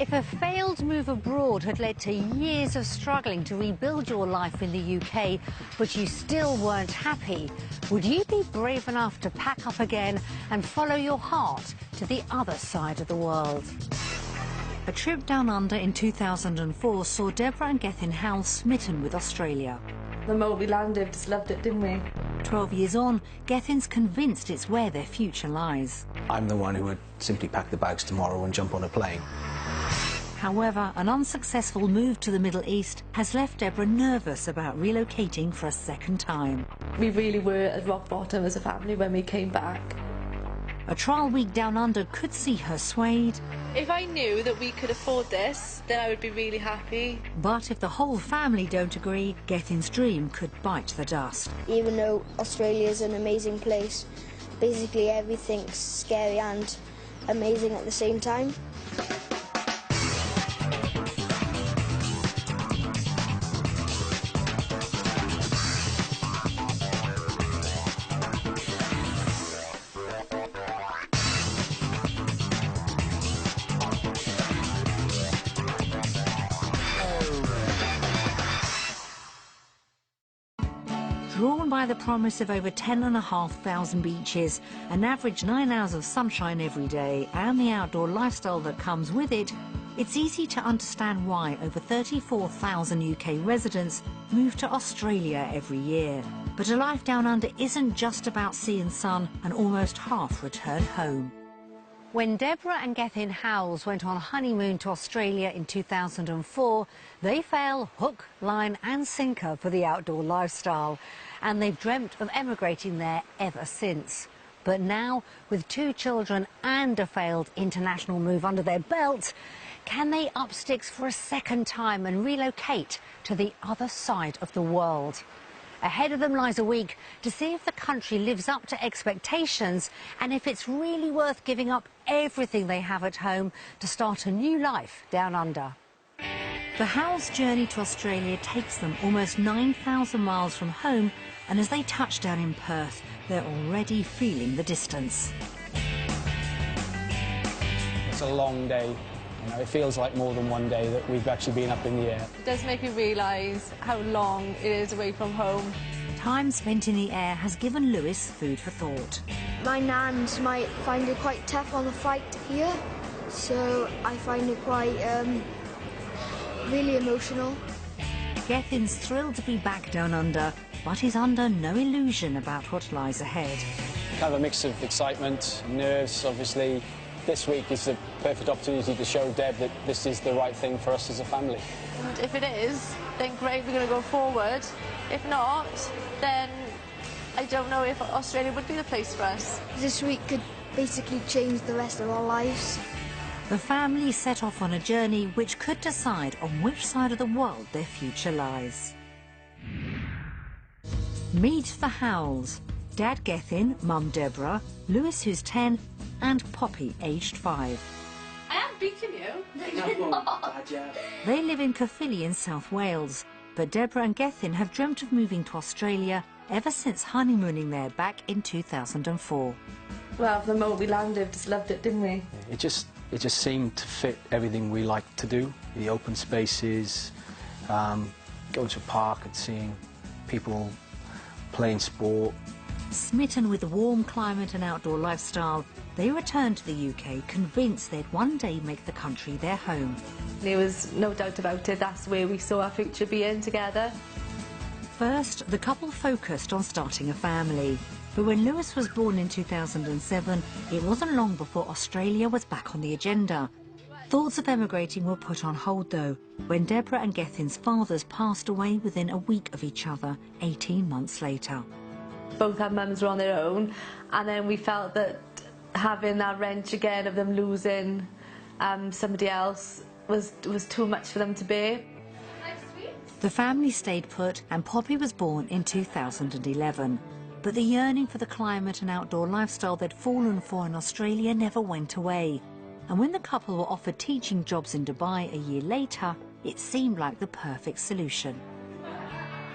If a failed move abroad had led to years of struggling to rebuild your life in the UK, but you still weren't happy, would you be brave enough to pack up again and follow your heart to the other side of the world? A trip down under in 2004 saw Deborah and Gethin Howell smitten with Australia. The moment we landed, we just loved it, didn't we? 12 years on, Gethin's convinced it's where their future lies. I'm the one who would simply pack the bags tomorrow and jump on a plane. However, an unsuccessful move to the Middle East has left Deborah nervous about relocating for a second time. We really were at rock bottom as a family when we came back. A trial week down under could see her swayed. If I knew that we could afford this, then I would be really happy. But if the whole family don't agree, Gethin's dream could bite the dust. Even though Australia is an amazing place, basically everything's scary and amazing at the same time. Drawn by the promise of over 10,500 beaches, an average 9 hours of sunshine every day, and the outdoor lifestyle that comes with it, it's easy to understand why over 34,000 UK residents move to Australia every year. But a life down under isn't just about sea and sun and almost half return home. When Deborah and Gethin Howells went on honeymoon to Australia in 2004, they fell hook, line and sinker for the outdoor lifestyle. And they've dreamt of emigrating there ever since. But now, with 2 children and a failed international move under their belt, can they up sticks for a second time and relocate to the other side of the world? Ahead of them lies a week to see if the country lives up to expectations and if it's really worth giving up everything they have at home to start a new life down under. The Howells' journey to Australia takes them almost 9,000 miles from home, and as they touch down in Perth, they're already feeling the distance. It's a long day. You know, it feels like more than one day that we've actually been up in the air. It does make you realise how long it is away from home. Time spent in the air has given Lewis food for thought. My nans might find it quite tough on the flight here, so I find it quite really emotional. Gethin's thrilled to be back down under, but he's under no illusion about what lies ahead. Kind of a mix of excitement, nerves, obviously. This week is the perfect opportunity to show Deb that this is the right thing for us as a family. And if it is, then great, we're going to go forward. If not, then I don't know if Australia would be the place for us. This week could basically change the rest of our lives. The family set off on a journey which could decide on which side of the world their future lies. Meet the Howells. Dad Gethin, Mum Deborah, Lewis who's 10, and Poppy aged 5. I am beating you. They live in Caerphilly in South Wales, but Deborah and Gethin have dreamt of moving to Australia ever since honeymooning there back in 2004. Well, the moment we landed, we just loved it, didn't we? It just seemed to fit everything we like to do. The open spaces, going to a park and seeing people playing sport. Smitten with the warm climate and outdoor lifestyle, they returned to the UK convinced they'd one day make the country their home. There was no doubt about it, that's where we saw our future being together. First, the couple focused on starting a family. But when Lewis was born in 2007, it wasn't long before Australia was back on the agenda. Thoughts of emigrating were put on hold, though, when Deborah and Gethin's fathers passed away within a week of each other, 18 months later. Both our mums were on their own, and then we felt that having that wrench again of them losing somebody else was too much for them to bear. The family stayed put, and Poppy was born in 2011. But the yearning for the climate and outdoor lifestyle they'd fallen for in Australia never went away. And when the couple were offered teaching jobs in Dubai a year later, it seemed like the perfect solution.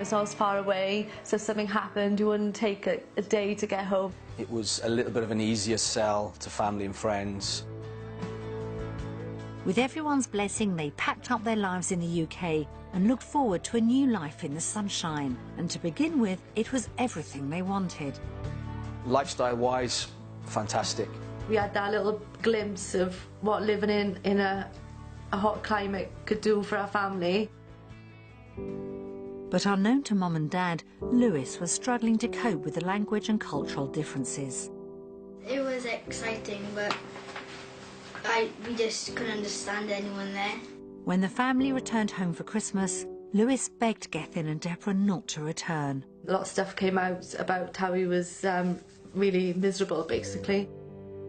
It's not as far away, so if something happened, you wouldn't take a day to get home. It was a little bit of an easier sell to family and friends. With everyone's blessing, they packed up their lives in the UK and looked forward to a new life in the sunshine. And to begin with, it was everything they wanted. Lifestyle-wise, fantastic. We had that little glimpse of what living in a hot climate could do for our family. But unknown to Mum and Dad, Lewis was struggling to cope with the language and cultural differences. It was exciting, but we just couldn't understand anyone there. When the family returned home for Christmas, Lewis begged Gethin and Deborah not to return. A lot of stuff came out about how he was really miserable, basically.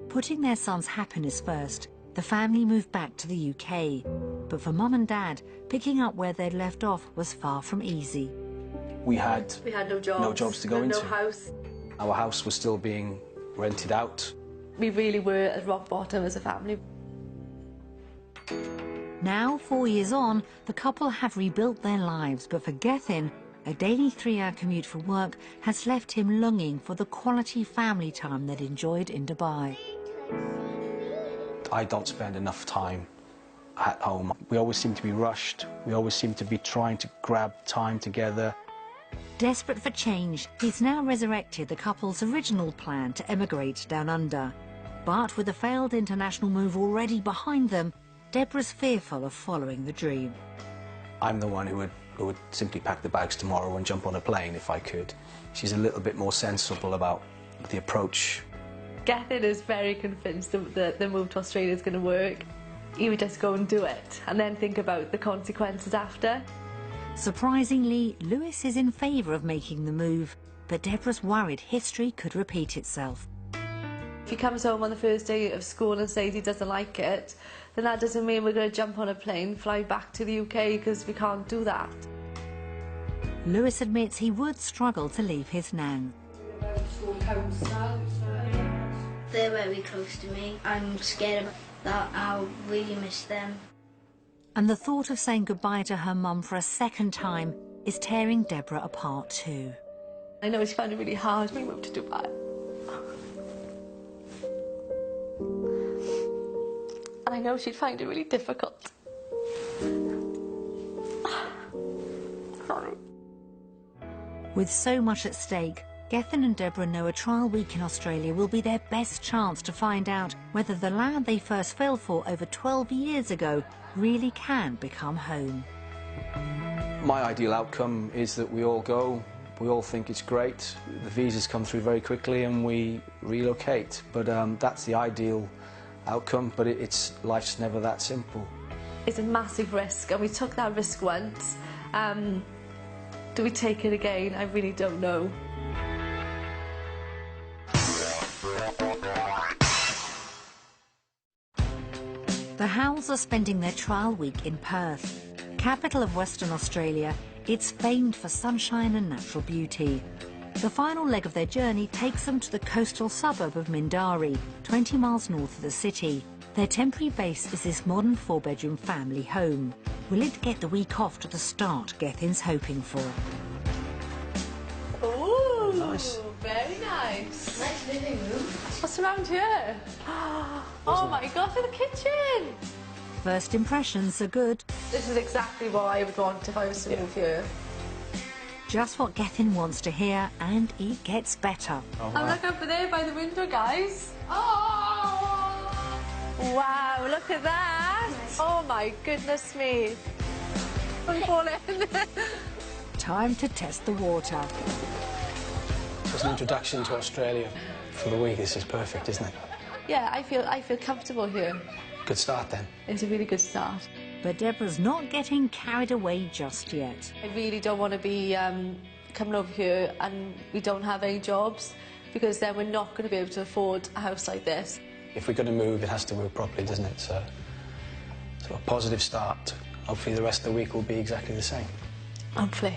Putting their son's happiness first, the family moved back to the UK. But for Mum and Dad, picking up where they'd left off was far from easy. We had no jobs to go into. No house. Our house was still being rented out. We really were at rock bottom as a family. Now, 4 years on, the couple have rebuilt their lives, but for Gethin, a daily 3-hour commute for work has left him longing for the quality family time they'd enjoyed in Dubai. I don't spend enough time at home. We always seem to be rushed. We always seem to be trying to grab time together. Desperate for change, he's now resurrected the couple's original plan to emigrate down under. But with a failed international move already behind them, Deborah's fearful of following the dream. I'm the one who would simply pack the bags tomorrow and jump on a plane if I could. She's a little bit more sensible about the approach. Gethin is very convinced that the move to Australia is going to work. He would just go and do it and then think about the consequences after. Surprisingly, Lewis is in favour of making the move, but Deborah's worried history could repeat itself. If he comes home on the first day of school and says he doesn't like it, then that doesn't mean we're going to jump on a plane, fly back to the UK, because we can't do that. Lewis admits he would struggle to leave his nan. They're very close to me. I'm scared about that. I'll really miss them. And the thought of saying goodbye to her mum for a second time is tearing Deborah apart too. I know she found it really hard when we moved to Dubai. And I know she'd find it really difficult. Sorry. With so much at stake, Gethin and Deborah know a trial week in Australia will be their best chance to find out whether the land they first fell for over 12 years ago really can become home. My ideal outcome is that we all go, we all think it's great, the visas come through very quickly and we relocate. But that's the ideal outcome, but life's never that simple. It's a massive risk, and we took that risk once. Do we take it again? I really don't know. The Howells are spending their trial week in Perth. Capital of Western Australia, it's famed for sunshine and natural beauty. The final leg of their journey takes them to the coastal suburb of Mindarie, 20 miles north of the city. Their temporary base is this modern 4-bedroom family home. Will it get the week off to the start Gethin's hoping for? Oh, nice. Very nice. Nice living room. What's around here? Oh my God, for the kitchen! First impressions are good. This is exactly what I would want if I was to move here. Just what Gethin wants to hear, and it gets better. Oh, And look over there by the window, guys. Oh! Wow, look at that. Oh my goodness me. I'm falling. Time to test the water. As an introduction to Australia for the week, this is perfect, isn't it? Yeah, I feel comfortable here. Good start then. It's a really good start. But Deborah's not getting carried away just yet. I really don't want to be coming over here and we don't have any jobs, because then we're not going to be able to afford a house like this. If we're going to move, it has to move properly, doesn't it? So a positive start. Hopefully the rest of the week will be exactly the same. Hopefully.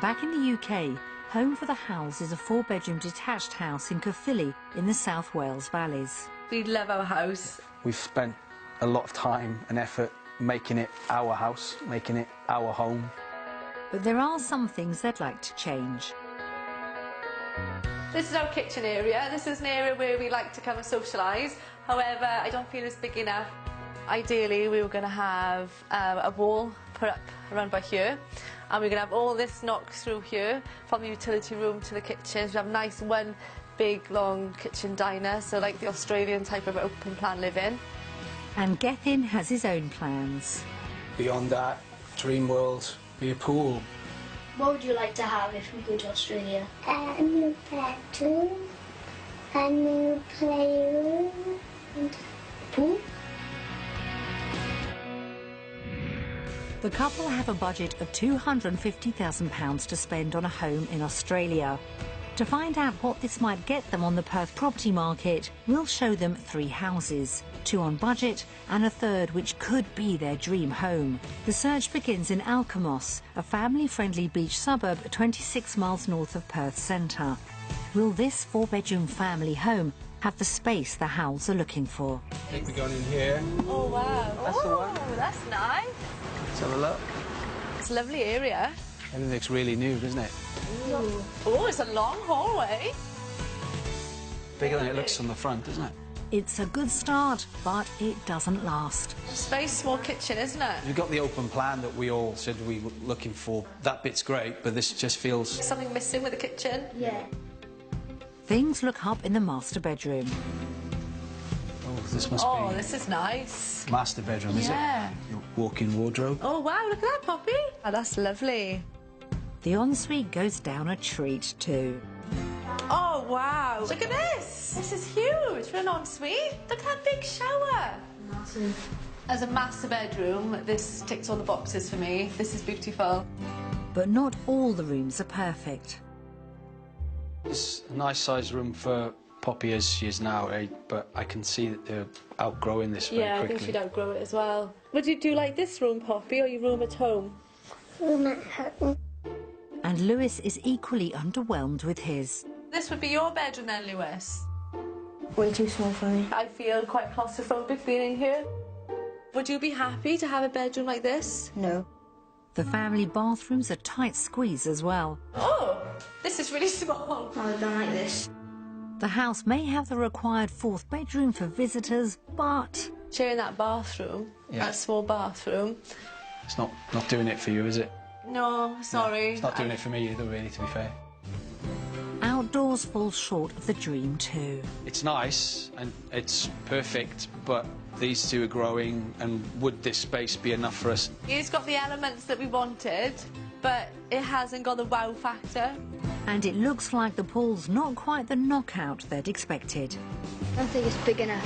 Back in the UK, home for the Howells is a 4-bedroom detached house in Caerphilly in the South Wales valleys. We love our house. We've spent a lot of time and effort making it our house, making it our home. But there are some things they'd like to change. This is our kitchen area. This is an area where we like to come and socialise. However, I don't feel it's big enough. Ideally, we were going to have a wall put up around by here. And we're going to have all this knock through here from the utility room to the kitchen. We have a nice one big, long kitchen diner, so like the Australian type of open plan living. And Gethin has his own plans. Beyond that, dream world, be a pool. What would you like to have if we go to Australia? A new bedroom, a new playroom, and a pool. The couple have a budget of £250,000 to spend on a home in Australia. To find out what this might get them on the Perth property market, we'll show them 3 houses, 2 on budget and a third which could be their dream home. The search begins in Alkimos, a family-friendly beach suburb 26 miles north of Perth centre. Will this 4-bedroom family home have the space the Howells are looking for? I think we're going in here. Oh, wow. That's the one. Oh, that's nice. Let's have a look. It's a lovely area. Everything looks really new, doesn't it? Oh, it's a long hallway. Bigger than it looks on the front, isn't it? It's a good start, but it doesn't last. It's a very small kitchen, isn't it? You've got the open plan that we all said we were looking for. That bit's great, but this just feels... Something missing with the kitchen. Yeah. Things look up in the master bedroom. Oh, this must Oh, be... this is nice. Master bedroom, is it? Yeah. Your walk-in wardrobe. Oh, wow, look at that, Poppy. Oh, that's lovely. The ensuite goes down a treat too. Oh, wow. Look at this. This is huge for an ensuite. Look at that big shower. Massive. As a master bedroom, this ticks all the boxes for me. This is beautiful. But not all the rooms are perfect. It's a nice sized room for Poppy as she is now, eh? But I can see that they're outgrowing this very quickly. I think she'd outgrow it as well. Would you do like this room, Poppy, or your room at home? Room at home. And Lewis is equally underwhelmed with his. This would be your bedroom then, Lewis. Way too small for me. I feel quite claustrophobic being in here. Would you be happy to have a bedroom like this? No. The family bathroom's a tight squeeze as well. Oh, this is really small. I don't like this. The house may have the required 4th bedroom for visitors, but... Sharing that bathroom, Yeah. that small bathroom. It's not doing it for you, is it? No, sorry. It's not doing it for me either, really, to be fair. Outdoors falls short of the dream too. It's nice and it's perfect, but these two are growing, and would this space be enough for us? It's got the elements that we wanted, but it hasn't got the wow factor. And it looks like the pool's not quite the knockout they'd expected. I don't think it's big enough.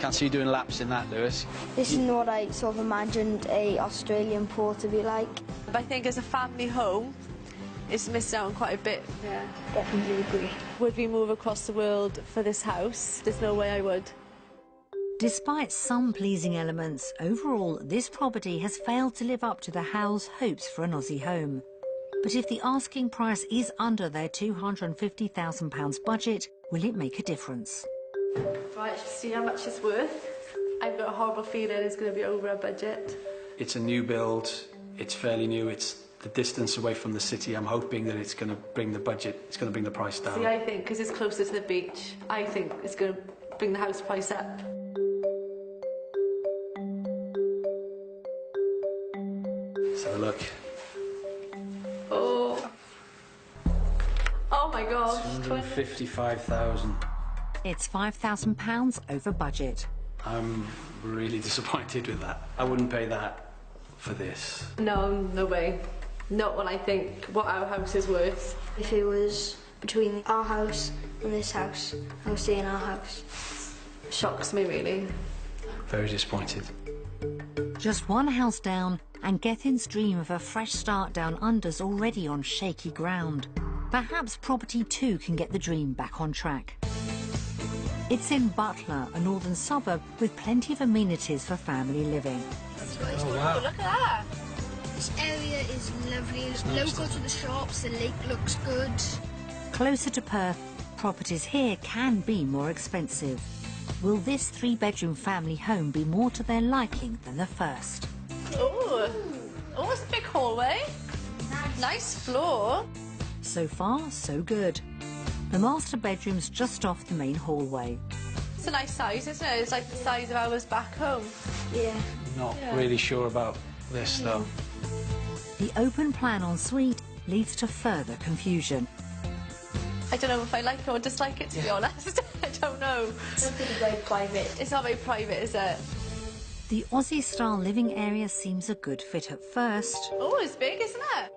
Can't see you doing laps in that, Lewis. This isn't what I sort of imagined a Australian pool to be like. But I think as a family home, it's missed out on quite a bit. Yeah, definitely agree. Would we move across the world for this house? There's no way I would. Despite some pleasing elements, overall this property has failed to live up to the Howells' hopes for an Aussie home. But if the asking price is under their £250,000 budget, will it make a difference? Right, see how much it's worth. I've got a horrible feeling it's going to be over our budget. It's a new build, it's fairly new, it's the distance away from the city. I'm hoping that it's going to bring the budget, it's going to bring the price down. See, I think, because it's closer to the beach, I think it's going to bring the house price up. Let's have a look. Oh. Oh my gosh. 255,000. It's £5,000 over budget. I'm really disappointed with that. I wouldn't pay that for this. No, no way. Not what I think, what our house is worth. If it was between our house and this house, I would stay in our house. Shocks me, really. Very disappointed. Just one house down, and Gethin's dream of a fresh start down under's already on shaky ground. Perhaps property 2 can get the dream back on track. It's in Butler, a northern suburb with plenty of amenities for family living. Oh, wow. Look at that. This area is lovely. It's local to the shops. The lake looks good. Closer to Perth, properties here can be more expensive. Will this 3-bedroom family home be more to their liking than the first? Oh, it's a big hallway. Nice floor. So far, so good. The master bedroom's just off the main hallway. It's a nice size, isn't it? It's like the size of ours back home. Yeah. Not really sure about this, though. The open plan ensuite leads to further confusion. I don't know if I like it or dislike it, to be honest. I don't know. It's very private. It's not very private, is it? The Aussie-style living area seems a good fit at first, Oh, it's big, isn't it?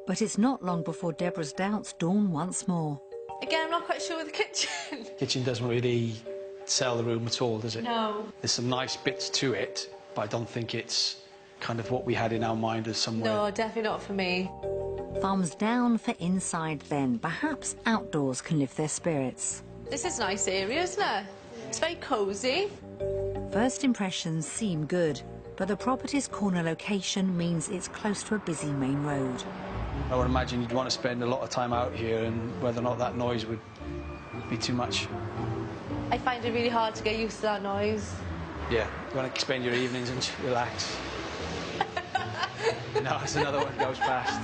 but it's not long before Deborah's doubts dawn once more. Again, I'm not quite sure with the kitchen. Kitchen doesn't really sell the room at all, does it? No. There's some nice bits to it, but I don't think it's kind of what we had in our mind as somewhere. No, definitely not for me. Thumbs down for inside then. Perhaps outdoors can lift their spirits. This is a nice area, isn't it? It's very cosy. First impressions seem good, but the property's corner location means it's close to a busy main road. I would imagine you'd want to spend a lot of time out here, and whether or not that noise would be too much. I find it really hard to get used to that noise. Yeah, you want to spend your evenings and relax. No, it's another one goes past.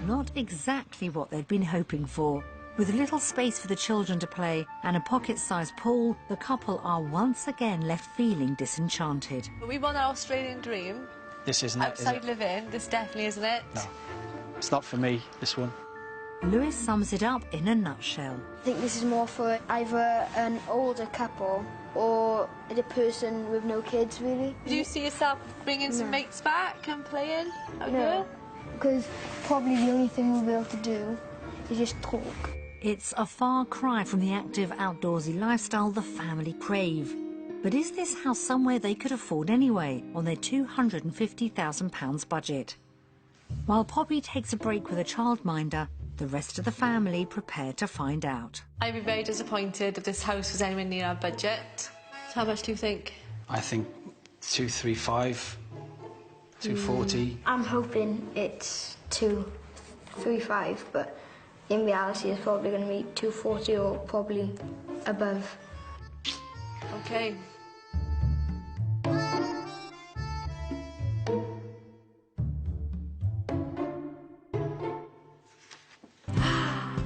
Not exactly what they'd been hoping for. With little space for the children to play and a pocket-sized pool, the couple are once again left feeling disenchanted. But we want our Australian dream. This isn't it, is Outside it? living, this definitely isn't it. No. It's not for me, this one. Lewis sums it up in a nutshell. I think this is more for either an older couple or a person with no kids, really. Do you see yourself bringing some mates back and playing out here? Because probably the only thing we'll be able to do is just talk. It's a far cry from the active outdoorsy lifestyle the family crave. But is this house somewhere they could afford anyway on their £250,000 budget? While Poppy takes a break with a childminder, the rest of the family prepare to find out. I'd be very disappointed if this house was anywhere near our budget. So how much do you think? I think 235, 240. I'm hoping it's 235, but in reality it's probably going to be 240 or probably above. Okay.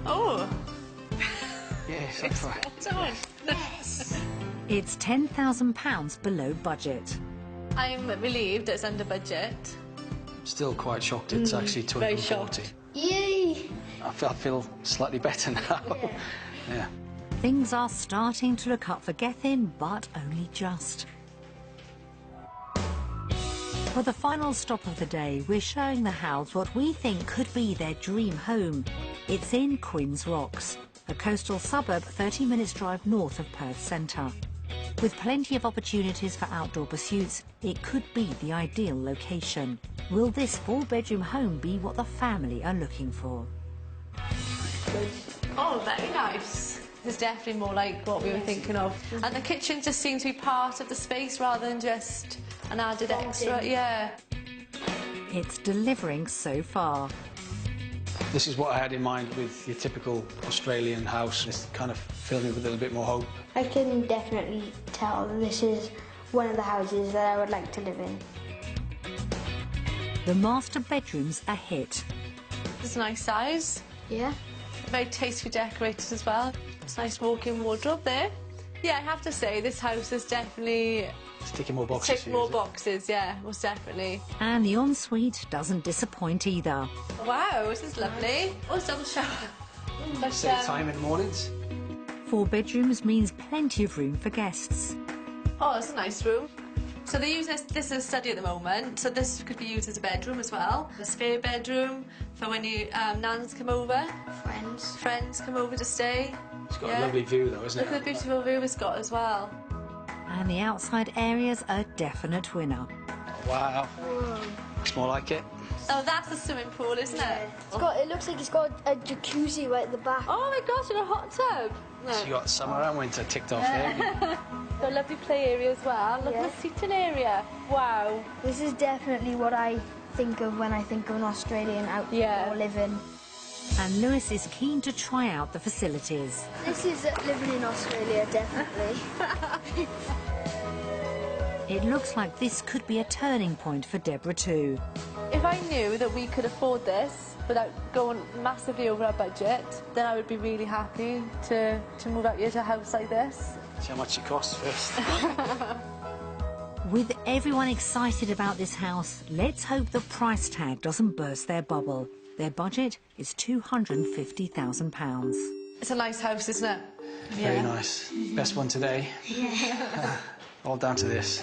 Oh, Yes, that's right. what's on? It's £10,000 below budget. I'm relieved it's under budget. Still quite shocked it's actually very 240. shocked. Yay! I feel slightly better now. Yeah. Things are starting to look up for Gethin, but only just. For the final stop of the day, we're showing the house what we think could be their dream home. It's in Quinns Rocks, a coastal suburb 30 minutes drive north of Perth Centre. With plenty of opportunities for outdoor pursuits, it could be the ideal location. Will this four-bedroom home be what the family are looking for? Oh, very nice. This is definitely more like what we were thinking of. And the kitchen just seems to be part of the space rather than just an added extra. Yeah. It's delivering so far. This is what I had in mind with your typical Australian house. It's kind of filled me with a little bit more hope. I can definitely tell this is one of the houses that I would like to live in. The master bedroom's a hit. It's a nice size. Yeah? Very tastefully decorated as well. It's a nice walk-in wardrobe there. Yeah, I have to say, this house is definitely... It's ticking more boxes tick here, more is it? boxes, yeah, most definitely. And the ensuite doesn't disappoint either. Wow, this is lovely. Oh, it's double shower. But, Save time in the mornings. 4 bedrooms means plenty of room for guests. oh, it's a nice room. So they're using this as a study at the moment, so this could be used as a bedroom as well. A spare bedroom for when you nans come over. Friends come over to stay. It's got a lovely view though, isn't Look at it? the beautiful view it's got as well. And the outside area's a definite winner. Wow. Looks more like it. Oh, that's a swimming pool, isn't it? It looks like it's got a jacuzzi right at the back. Oh my gosh, and a hot tub. No. So you got summer and winter ticked off there. Got a lovely play area as well. Look at the seating area. Wow. This is definitely what I think of when I think of an Australian outdoor living. And Lewis is keen to try out the facilities. This is living in Australia, definitely. It looks like this could be a turning point for Deborah too. If I knew that we could afford this, without going massively over our budget, then I would be really happy to move out here to a house like this. See how much it costs first. With everyone excited about this house, let's hope the price tag doesn't burst their bubble. Their budget is £250,000. It's a nice house, isn't it? Very nice. Best one today. Yeah. All down to this.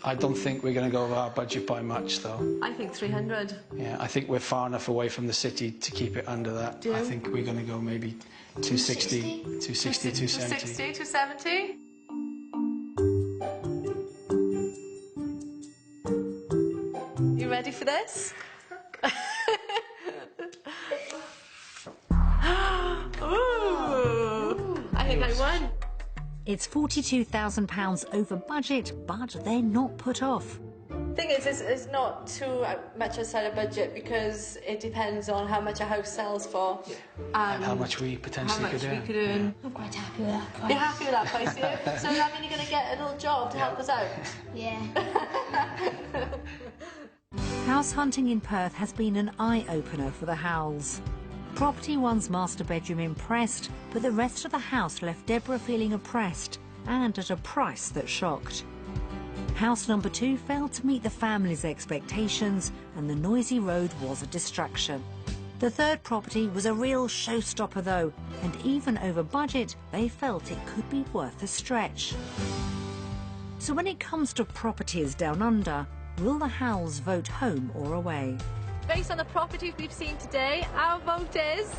I don't think we're going to go over our budget by much, though. I think 300. Yeah, I think we're far enough away from the city to keep it under that. Do you? I think we're going to go maybe 260, 270. 260, 270. You ready for this? Ooh, I think I won. It's £42,000 over budget, but they're not put off. Thing is, it's not too much outside of budget because it depends on how much a house sells for. And how much we potentially could earn. I'm quite happy with that price. You're happy with that price, yeah? So that means you're going to get a little job to help us out? Yeah. House hunting in Perth has been an eye-opener for the Howells. Property one's master bedroom impressed, but the rest of the house left Deborah feeling oppressed and at a price that shocked. House number 2 failed to meet the family's expectations and the noisy road was a distraction. The third property was a real showstopper though, and even over budget, they felt it could be worth a stretch. So when it comes to properties down under, will the Howells vote home or away? Based on the properties we've seen today, our vote is...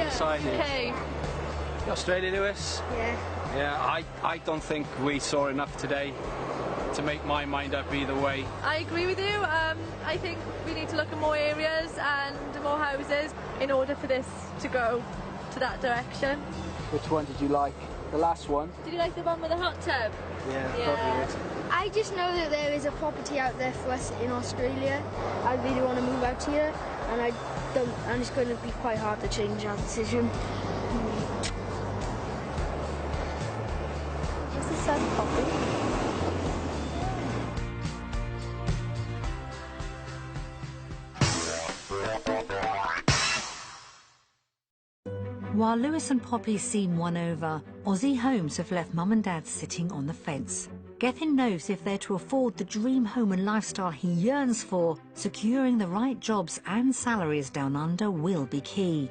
Australia. Okay. Australia, Lewis? Yeah. Yeah, I don't think we saw enough today to make my mind up either way. I agree with you. I think we need to look at more areas and more houses in order for this to go to that direction. Which one did you like? The last one? Did you like the one with the hot tub? Yeah. I just know that there is a property out there for us in Australia. I really want to move out here, and and it's going to be quite hard to change our decision. Is the sun popping? While Lewis and Poppy seem won over, Aussie homes have left Mum and Dad sitting on the fence. Gethin knows if they're to afford the dream home and lifestyle he yearns for, securing the right jobs and salaries down under will be key.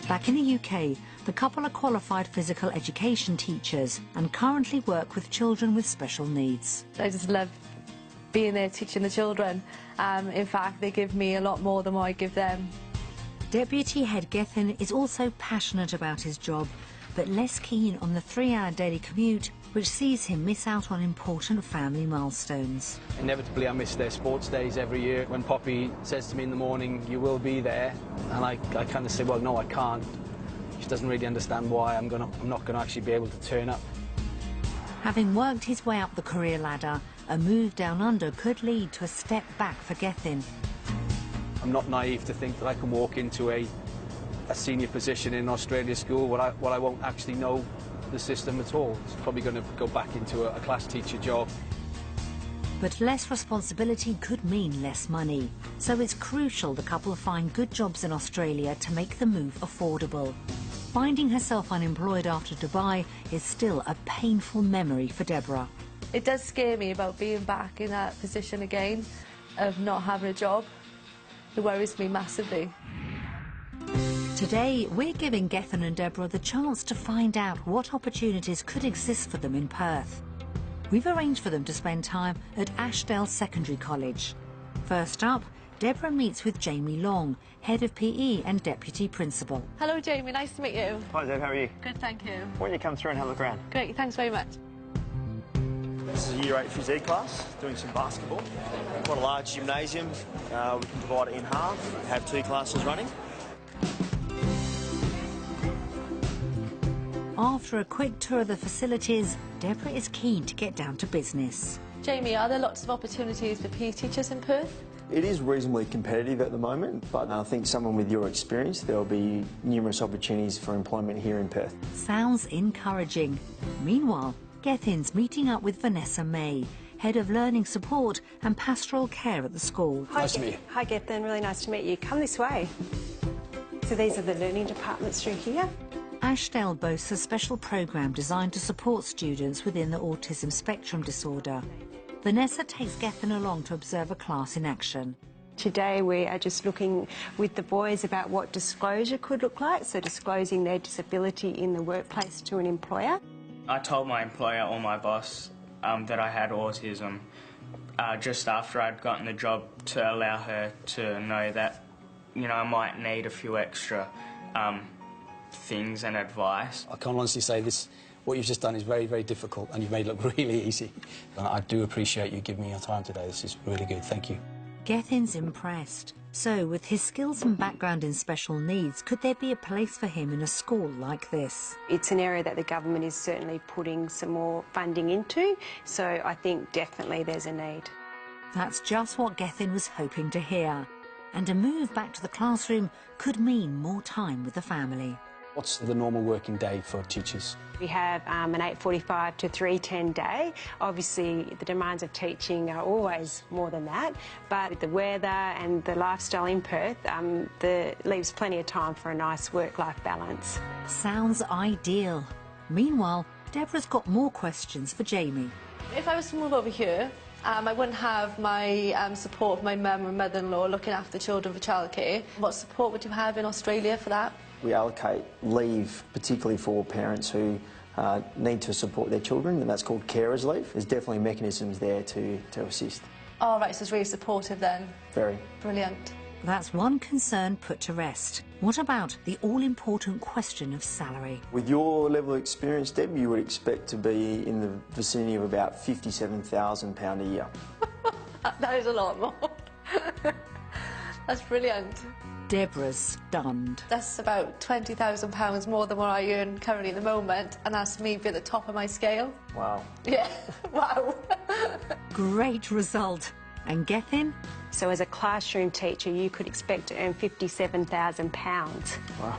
Back in the UK, the couple are qualified physical education teachers and currently work with children with special needs. I just love being there teaching the children. In fact, they give me a lot more than what I give them. Deputy Head Gethin is also passionate about his job, but less keen on the 3-hour daily commute, which sees him miss out on important family milestones. Inevitably, I miss their sports days every year. When Poppy says to me in the morning, "You will be there," and I kind of say, "Well, no, I can't." She doesn't really understand why I'm not going to actually be able to turn up. Having worked his way up the career ladder, a move down under could lead to a step back for Gethin. I'm not naive to think that I can walk into a senior position in Australia school where I won't actually know the system at all. It's probably going to go back into a class teacher job. But less responsibility could mean less money. So it's crucial the couple find good jobs in Australia to make the move affordable. Finding herself unemployed after Dubai is still a painful memory for Deborah. It does scare me about being back in that position again, of not having a job. It worries me massively. Today, we're giving Gethin and Deborah the chance to find out what opportunities could exist for them in Perth. We've arranged for them to spend time at Ashdale Secondary College. First up, Deborah meets with Jamie Long, Head of PE and Deputy Principal. Hello, Jamie. Nice to meet you. Hi, Deb. How are you? Good, thank you. Why don't you come through and have a look around? Great, thanks very much. This is a Year 8 Phys class, doing some basketball. Quite a large gymnasium. We can divide it in half, have 2 classes running. After a quick tour of the facilities, Deborah is keen to get down to business. Jamie, are there lots of opportunities for PE teachers in Perth? It is reasonably competitive at the moment, but I think someone with your experience, there'll be numerous opportunities for employment here in Perth. Sounds encouraging. Meanwhile, Gethin's meeting up with Vanessa May, Head of Learning Support and Pastoral Care at the school. Nice to meet you. Hi, Gethin. Really nice to meet you. Come this way. So these are the learning departments through here. Ashdale boasts a special programme designed to support students within the autism spectrum disorder. Vanessa takes Gethin along to observe a class in action. Today we are just looking with the boys about what disclosure could look like, so disclosing their disability in the workplace to an employer. I told my employer or my boss that I had autism just after I'd gotten the job, to allow her to know that, you know, I might need a few extra things and advice. I can honestly say this, what you've just done is very, very difficult and you've made it look really easy. I do appreciate you giving me your time today. This is really good. Thank you. Gethin's impressed. So, with his skills and background in special needs, could there be a place for him in a school like this? It's an area that the government is certainly putting some more funding into, so I think definitely there's a need. That's just what Gethin was hoping to hear. And a move back to the classroom could mean more time with the family. What's the normal working day for teachers? We have an 8:45 to 3:10 day. Obviously, the demands of teaching are always more than that, but with the weather and the lifestyle in Perth, leaves plenty of time for a nice work-life balance. Sounds ideal. Meanwhile, Deborah's got more questions for Jamie. If I was to move over here, I wouldn't have my support of my mum and mother-in-law looking after the children for childcare. What support would you have in Australia for that? We allocate leave, particularly for parents who need to support their children, and that's called carers leave. There's definitely mechanisms there to assist. Oh, right, so it's really supportive then. Very. Brilliant. That's one concern put to rest. What about the all-important question of salary? With your level of experience, Deb, you would expect to be in the vicinity of about £57,000 a year. That is a lot more. That's brilliant. Deborah's stunned. That's about £20,000 more than what I earn currently at the moment, and that's me at the top of my scale. Wow. Yeah, wow. Great result. And Gethin? So as a classroom teacher, you could expect to earn £57,000. Wow.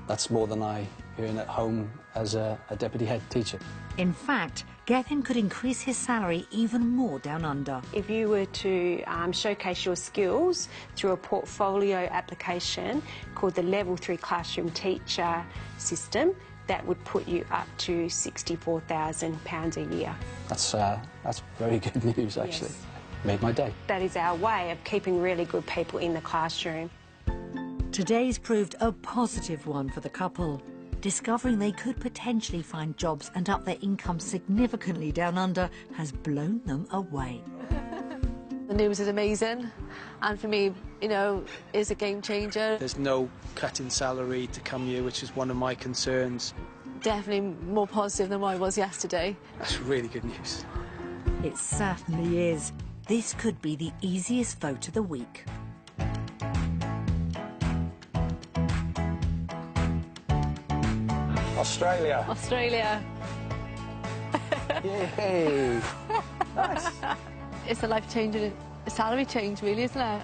That's more than I earn at home as a deputy head teacher. In fact, Gethin could increase his salary even more down under. If you were to showcase your skills through a portfolio application called the Level 3 Classroom Teacher System, that would put you up to £64,000 a year. That's very good news, actually. Yes. Made my day. That is our way of keeping really good people in the classroom. Today's proved a positive one for the couple. Discovering they could potentially find jobs and up their income significantly down under has blown them away. The news is amazing, and for me, you know, is a game changer. There's no cut in salary to come here, which is one of my concerns. Definitely more positive than what I was yesterday. That's really good news. It certainly is. This could be the easiest vote of the week. Australia. Australia. Yay. Nice. It's a life-changing salary change, really, isn't it?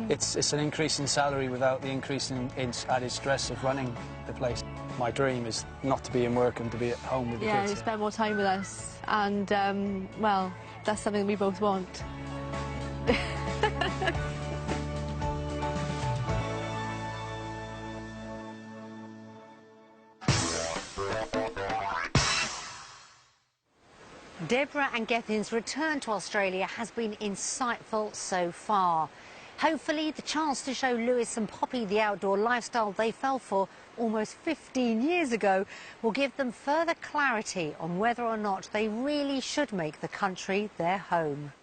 It's an increase in salary without the increase in added stress of running the place. My dream is not to be in work and to be at home with the Yeah, kids. to spend more time with us, and well, that's something we both want. Deborah and Gethin's return to Australia has been insightful so far. Hopefully, the chance to show Lewis and Poppy the outdoor lifestyle they fell for almost 15 years ago will give them further clarity on whether or not they really should make the country their home.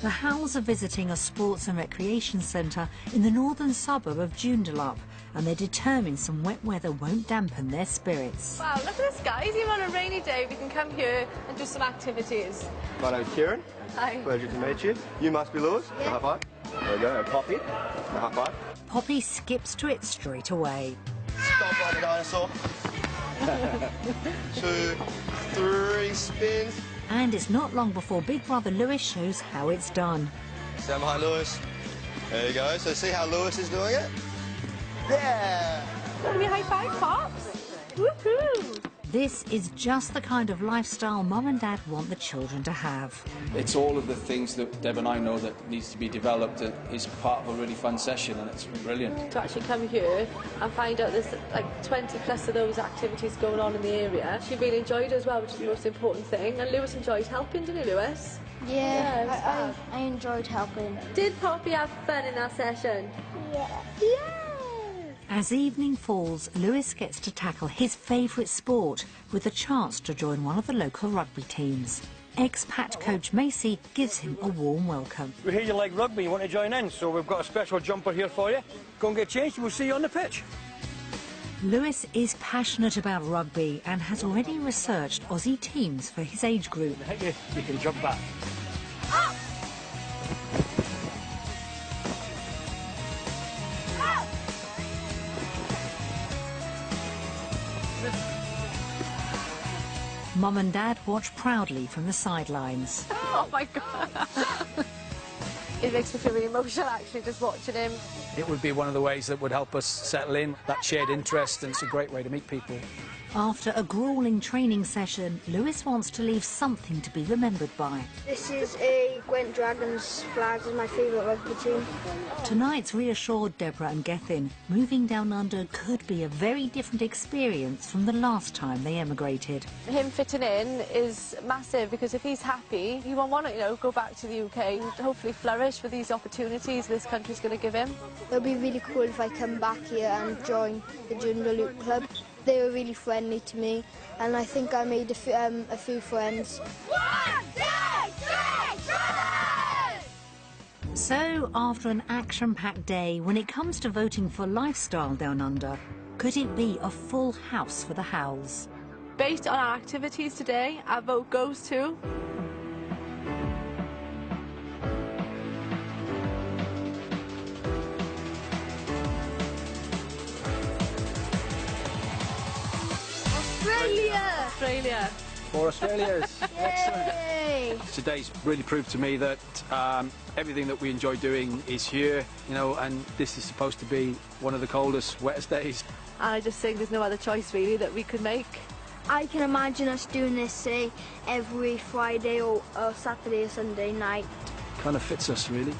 The Howells are visiting a sports and recreation centre in the northern suburb of Joondalup, and they're determined some wet weather won't dampen their spirits. Wow, look at this, guys. Even on a rainy day, we can come here and do some activities. My name's Kieran. Hi. Pleasure to meet you. You must be Lewis. Yeah. High five. There we go. A Poppy. A high five. Poppy skips to it straight away. Stop like a dinosaur. 2, 3 spins. And it's not long before Big Brother Lewis shows how it's done. Stand behind Lewis. There you go. So see how Lewis is doing it? Yeah! Give me a high five, Pops. Woohoo! This is just the kind of lifestyle Mum and Dad want the children to have. It's all of the things that Deb and I know that needs to be developed that is part of a really fun session, and it's brilliant. To actually come here and find out there's like 20 plus of those activities going on in the area. She really enjoyed it as well, which is the most important thing. And Lewis enjoyed helping, didn't he, Lewis? Yeah, I enjoyed helping. Did Poppy have fun in that session? Yeah. Yes! As evening falls, Lewis gets to tackle his favourite sport with the chance to join one of the local rugby teams. Expat coach Macy gives him a warm welcome. We hear you like rugby, you want to join in, so we've got a special jumper here for you. Go and get changed and we'll see you on the pitch. Lewis is passionate about rugby and has already researched Aussie teams for his age group. You can jump back. Mum and Dad watch proudly from the sidelines. Oh my God! It makes me feel really emotional actually just watching him. It would be one of the ways that would help us settle in, that shared interest, and it's a great way to meet people. After a gruelling training session, Lewis wants to leave something to be remembered by. This is a Gwent Dragons flag, is my favourite rugby team. Tonight's reassured Deborah and Gethin. Moving down under could be a very different experience from the last time they emigrated. Him fitting in is massive because if he's happy, he won't want to, go back to the UK and hopefully flourish with these opportunities this country's going to give him. It'll be really cool if I come back here and join the Joondalup club. They were really friendly to me, and I think I made a few friends. 1, 2, 3, So, after an action-packed day, when it comes to voting for lifestyle down under, could it be a full house for the Howells? Based on our activities today, our vote goes to... Australia! For Australia's. Yay! Today's really proved to me that everything that we enjoy doing is here, and this is supposed to be one of the coldest, wettest days. And I just think there's no other choice really that we could make. I can imagine us doing this, say, every Friday or Saturday or Sunday night. Kind of fits us, really.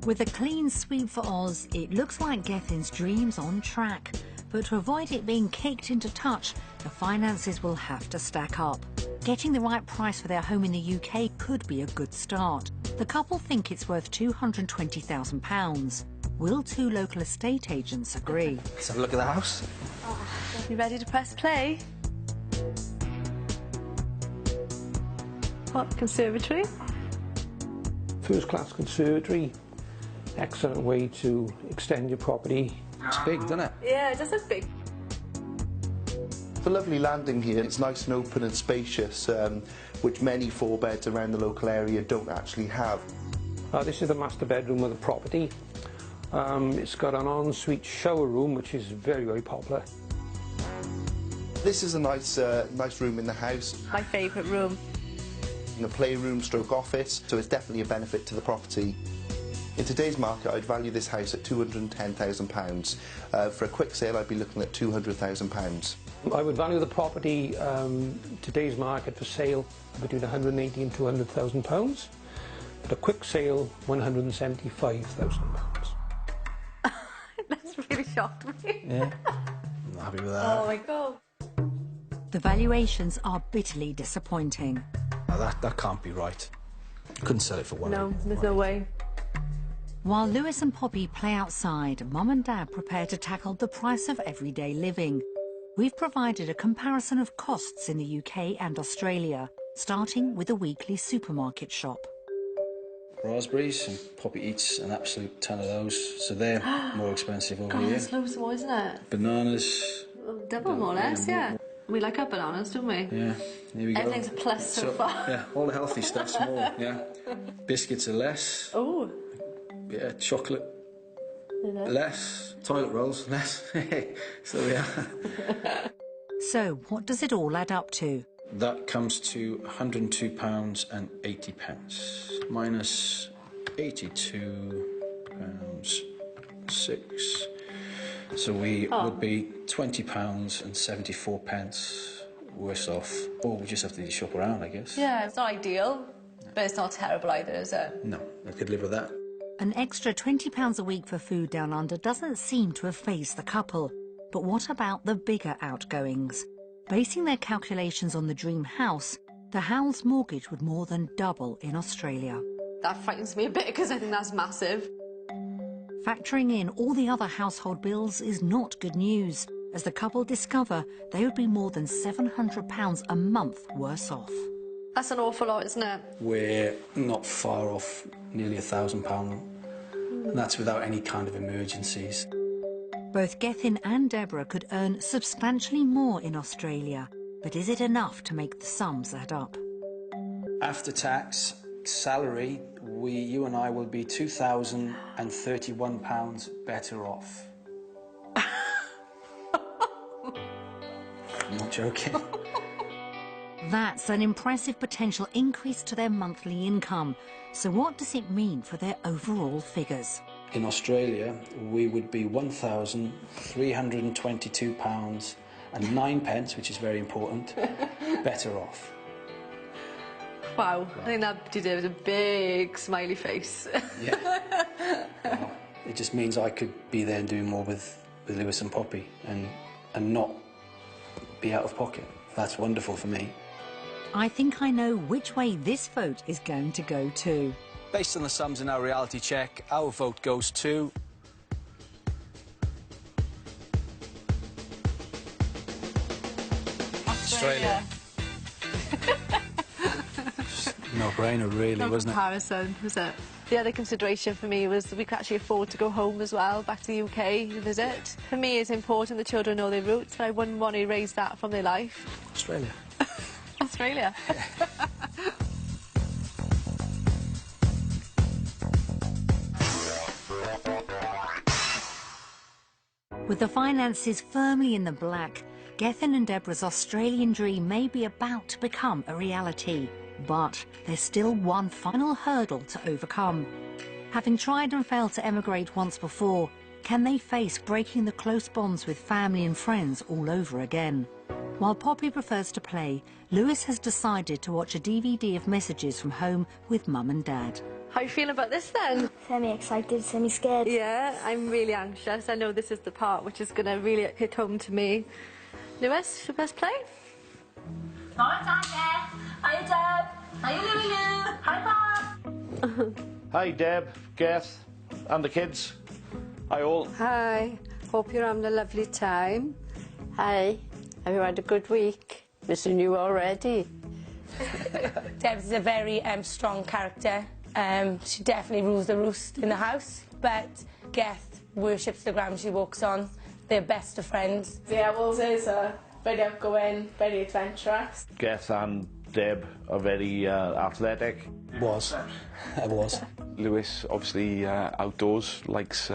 With a clean sweep for Oz, it looks like Gethin's dream's on track. But to avoid it being kicked into touch, the finances will have to stack up. Getting the right price for their home in the UK could be a good start. The couple think it's worth £220,000. Will two local estate agents agree? Let's have a look at the house. You ready to press play? What, conservatory? First-class conservatory. Excellent way to extend your property. It's big, doesn't it? Yeah, it does look big. It's a lovely landing here. It's nice and open and spacious, which many four-beds around the local area don't actually have. This is the master bedroom of the property. It's got an ensuite shower room, which is very, very popular. This is a nice room in the house. My favourite room. In a playroom stroke office, so it's definitely a benefit to the property. In today's market, I'd value this house at £210,000. For a quick sale, I'd be looking at £200,000. I would value the property, today's market for sale, between £180,000 and £200,000. But a quick sale, £175,000. That's really shocked me. Yeah, I'm happy with that. Oh my God. The valuations are bitterly disappointing. No, that can't be right. Couldn't sell it for one. No, there's no way. While Lewis and Poppy play outside, Mum and Dad prepare to tackle the price of everyday living. We've provided a comparison of costs in the UK and Australia, starting with a weekly supermarket shop. Raspberries, and Poppy eats an absolute ton of those, so they're more expensive over here. It's loads more, isn't it? Bananas. Double more or less, yeah. We like our bananas, don't we? Yeah, here we go. Everything's a plus so far. Yeah, all the healthy stuff's more, yeah. Biscuits are less. Oh. Yeah, chocolate. Less toilet rolls, less. So we are. So what does it all add up to? That comes to £102.80 minus £82.06. So we would be £20.74 worse off. Or we just have to shop around, I guess. Yeah, it's not ideal, but it's not terrible either, is it? No, I could live with that. An extra £20 a week for food down under doesn't seem to have fazed the couple. But what about the bigger outgoings? Basing their calculations on the dream house, the Howells mortgage would more than double in Australia. That frightens me a bit because I think that's massive. Factoring in all the other household bills is not good news, as the couple discover they would be more than £700 a month worse off. That's an awful lot, isn't it? We're not far off nearly £1,000, and that's without any kind of emergencies. Both Gethin and Deborah could earn substantially more in Australia, but is it enough to make the sums add up? After tax, salary, you and I will be £2,031 better off. I'm not joking. That's an impressive potential increase to their monthly income. So what does it mean for their overall figures? In Australia, we would be £1,322.09, which is very important, better off. Wow, I think that deserves a big smiley face. Yeah. Well, it just means I could be there and do more with Lewis and Poppy and not be out of pocket. That's wonderful for me. I think I know which way this vote is going to go to. Based on the sums in our reality check, our vote goes to... Australia. No-brainer, really, No wasn't comparison, was it? The other consideration for me was that we could actually afford to go home as well, back to the UK to visit. For me, it's important the children know their roots, but I wouldn't want to erase that from their life. Australia. Australia. With the finances firmly in the black, Gethin and Deborah's Australian dream may be about to become a reality. But there's still one final hurdle to overcome. Having tried and failed to emigrate once before, can they face breaking the close bonds with family and friends all over again? While Poppy prefers to play, Lewis has decided to watch a DVD of messages from home with Mum and Dad. How are you feeling about this then? Semi-excited, semi-scared. Yeah, I'm really anxious. I know this is the part which is going to really hit home to me. Lewis, should we press play? Hi, Dad. Hi, Deb. How you doing? Hi, Bob. Hi, Deb, Gareth, and the kids. Hi, all. Hi. Hope you're having a lovely time. Hi. Have you had a good week? Missing you already. Deb's a very strong character. She definitely rules the roost in the house, but Gareth worships the ground she walks on. They're best of friends. Yeah, Wolves is very outgoing, very adventurous. Gareth and Deb are very athletic. I was. Lewis, obviously outdoors, likes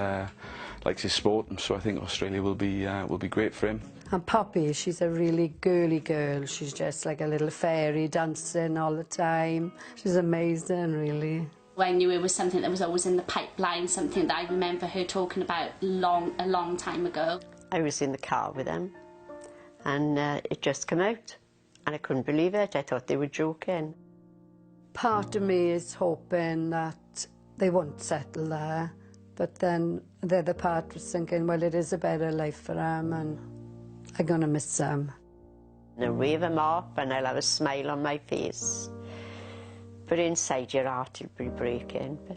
his sport, so I think Australia will be great for him. And Poppy, she's a really girly girl. She's just like a little fairy dancing all the time. She's amazing, really. I knew it was something that was always in the pipeline, something that I remember her talking about a long time ago. I was in the car with them, and it just came out, and I couldn't believe it. I thought they were joking. Part of me is hoping that they won't settle there, but then the other part was thinking, well, it is a better life for them, and I'm going to miss them. And I'll wave them off, and I'll have a smile on my face. But inside your heart, it'll be breaking. But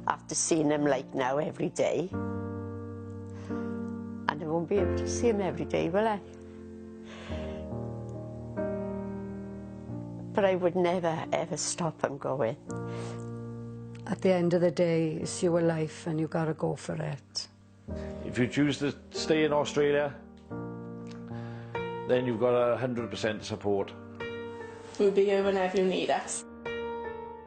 after seeing them like now every day, and I won't be able to see them every day, will I? But I would never, ever stop them going. At the end of the day, it's your life, and you've got to go for it. If you choose to stay in Australia, then you've got 100% support. We'll be here whenever you need us.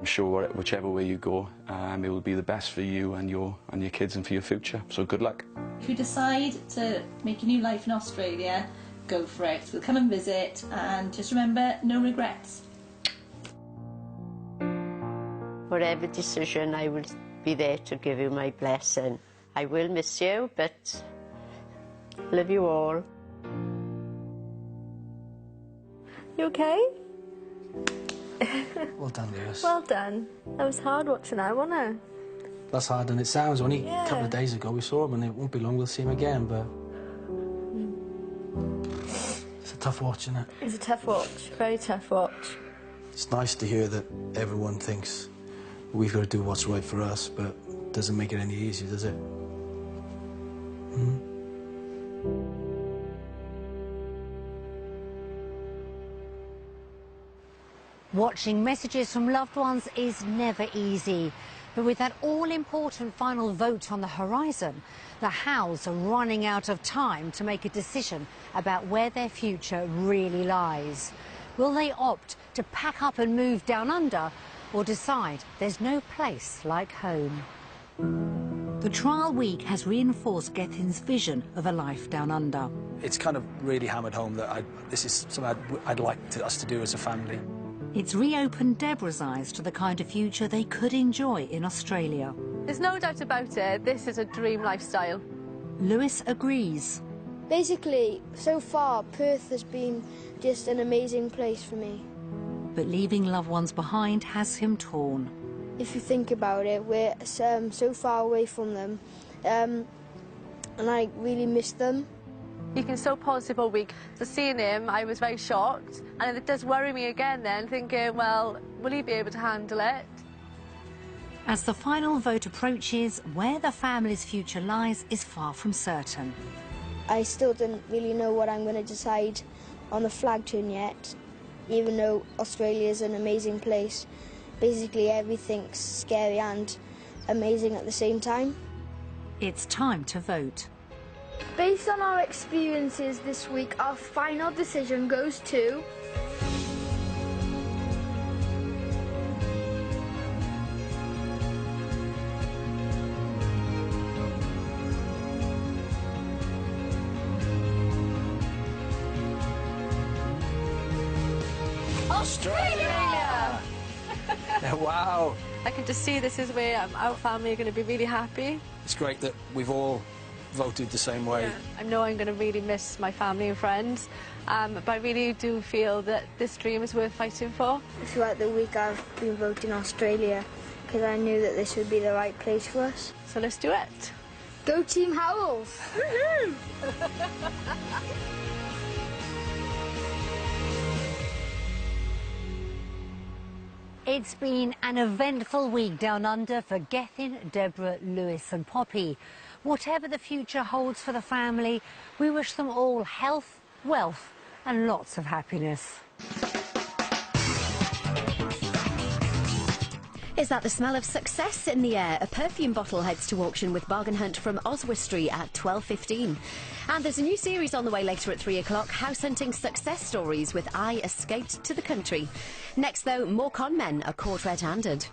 I'm sure whichever way you go, it will be the best for you and your kids and for your future. So good luck. If you decide to make a new life in Australia, go for it. We'll come and visit, and just remember, no regrets. Whatever decision, I will be there to give you my blessing. I will miss you, but love you all. You okay? Well done, Lewis. Well done. That was hard watching that, wasn't it? That's hard, and it sounds only Yeah. a couple of days ago we saw him, and it won't be long we'll see him again, but it's a tough watch, isn't it? It's a tough watch. Very tough watch. It's nice to hear that everyone thinks we've got to do what's right for us, but it doesn't make it any easier, does it? Watching messages from loved ones is never easy. But with that all-important final vote on the horizon, the Howes are running out of time to make a decision about where their future really lies. Will they opt to pack up and move down under, or decide there's no place like home? The trial week has reinforced Gethin's vision of a life down under. It's kind of really hammered home that this is something I'd like us to do as a family. It's reopened Deborah's eyes to the kind of future they could enjoy in Australia. There's no doubt about it, this is a dream lifestyle. Lewis agrees. Basically, so far, Perth has been just an amazing place for me. But leaving loved ones behind has him torn. If you think about it, we're so far away from them, and I really miss them. He's been so positive all week. So seeing him, I was very shocked. And it does worry me again then, thinking, well, will he be able to handle it? As the final vote approaches, where the family's future lies is far from certain. I still don't really know what I'm going to decide on the flag turn yet, even though Australia is an amazing place. Basically, everything's scary and amazing at the same time. It's time to vote. Based on our experiences this week, our final decision goes to... Australia! Wow. I can just see this is where our family are going to be really happy. It's great that we've all voted the same way. Yeah. I know I'm going to really miss my family and friends, but I really do feel that this dream is worth fighting for. Throughout the week I've been voting Australia because I knew that this would be the right place for us. So let's do it. Go Team Howells! It's been an eventful week down under for Gethin, Deborah, Lewis and Poppy. Whatever the future holds for the family, we wish them all health, wealth and lots of happiness. Is that the smell of success in the air? A perfume bottle heads to auction with Bargain Hunt from Oswestry at 12:15. And there's a new series on the way later at 3 o'clock, House Hunting Success Stories with I Escaped to the Country. Next, though, more con men are caught red-handed.